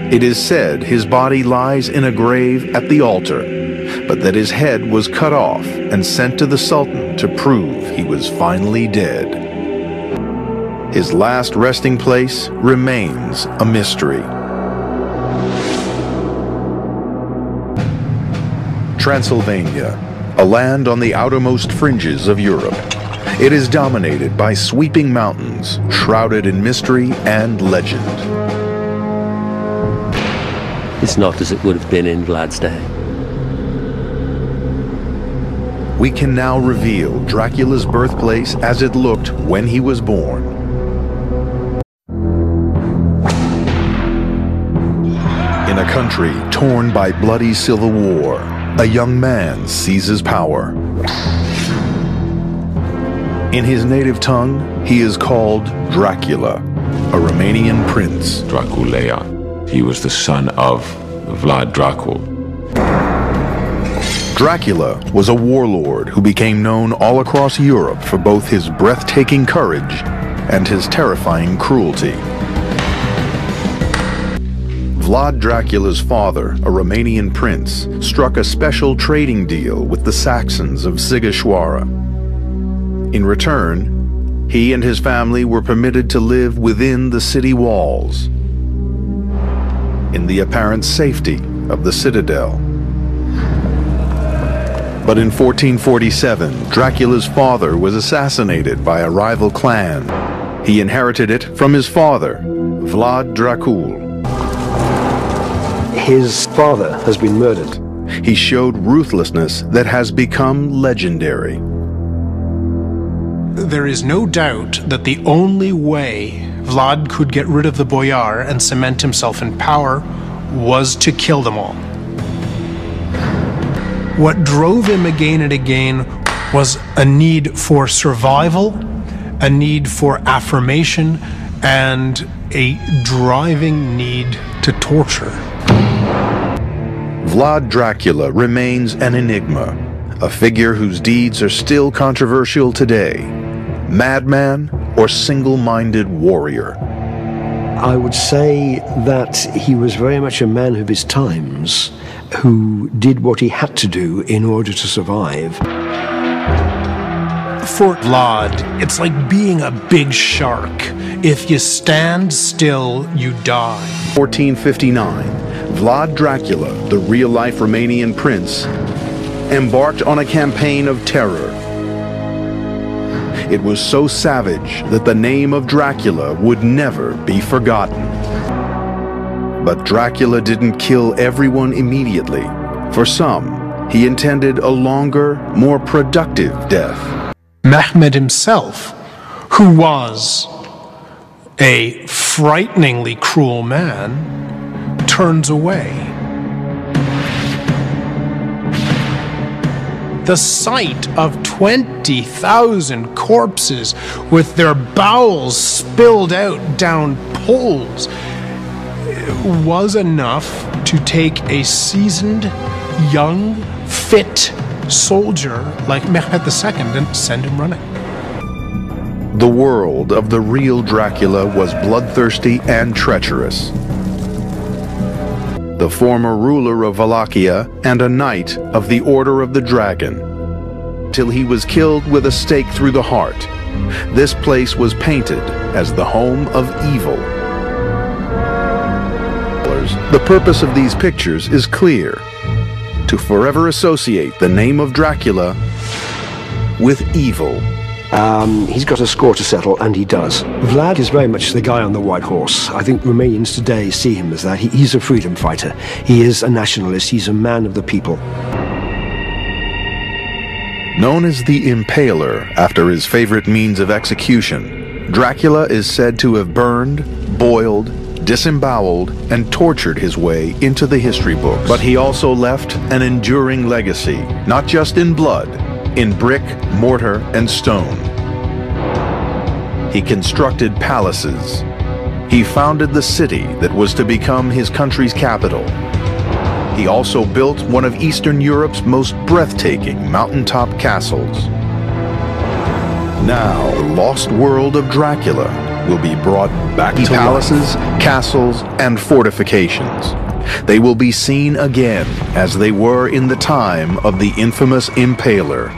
It is said his body lies in a grave at the altar, but that his head was cut off and sent to the Sultan to prove he was finally dead. His last resting place remains a mystery. Transylvania, a land on the outermost fringes of Europe. It is dominated by sweeping mountains, shrouded in mystery and legend. It's not as it would have been in Vlad's day. We can now reveal Dracula's birthplace as it looked when he was born. In a country torn by bloody civil war, a young man seizes power. In his native tongue, he is called Dracula, a Romanian prince. Dracula. He was the son of Vlad Dracul. Dracula was a warlord who became known all across Europe for both his breathtaking courage and his terrifying cruelty. Vlad Dracula's father, a Romanian prince, struck a special trading deal with the Saxons of Sighișoara. In return, he and his family were permitted to live within the city walls, in the apparent safety of the citadel. But in 1447, Dracula's father was assassinated by a rival clan. He inherited it from his father, Vlad Dracul. His father has been murdered. He showed ruthlessness that has become legendary. There is no doubt that the only way Vlad could get rid of the boyar and cement himself in power was to kill them all. What drove him again and again was a need for survival, a need for affirmation, and a driving need to torture. Vlad Dracula remains an enigma, a figure whose deeds are still controversial today. Madman or single-minded warrior? I would say that he was very much a man of his times, who did what he had to do in order to survive. For Vlad, it's like being a big shark. If you stand still, you die. 1459, Vlad Dracula, the real-life Romanian prince, embarked on a campaign of terror. It was so savage that the name of Dracula would never be forgotten. But Dracula didn't kill everyone immediately. For some, he intended a longer, more productive death. Mehmed himself, who was a frighteningly cruel man, turns away. The sight of 20,000 corpses with their bowels spilled out down poles was enough to take a seasoned, young, fit soldier like Mehmed II and send him running. The world of the real Dracula was bloodthirsty and treacherous. The former ruler of Wallachia and a knight of the Order of the Dragon, till he was killed with a stake through the heart. This place was painted as the home of evil. The purpose of these pictures is clear: to forever associate the name of Dracula with evil. He's got a score to settle, and he does. Vlad is very much the guy on the white horse. I think Romanians today see him as that. He's a freedom fighter. He is a nationalist. He's a man of the people. Known as the Impaler after his favorite means of execution, Dracula is said to have burned, boiled, disemboweled, and tortured his way into the history books. But he also left an enduring legacy, not just in blood, in brick, mortar, and stone. He constructed palaces. He founded the city that was to become his country's capital. He also built one of Eastern Europe's most breathtaking mountaintop castles. Now, the lost world of Dracula will be brought back to palaces, castles, and fortifications. They will be seen again as they were in the time of the infamous Impaler.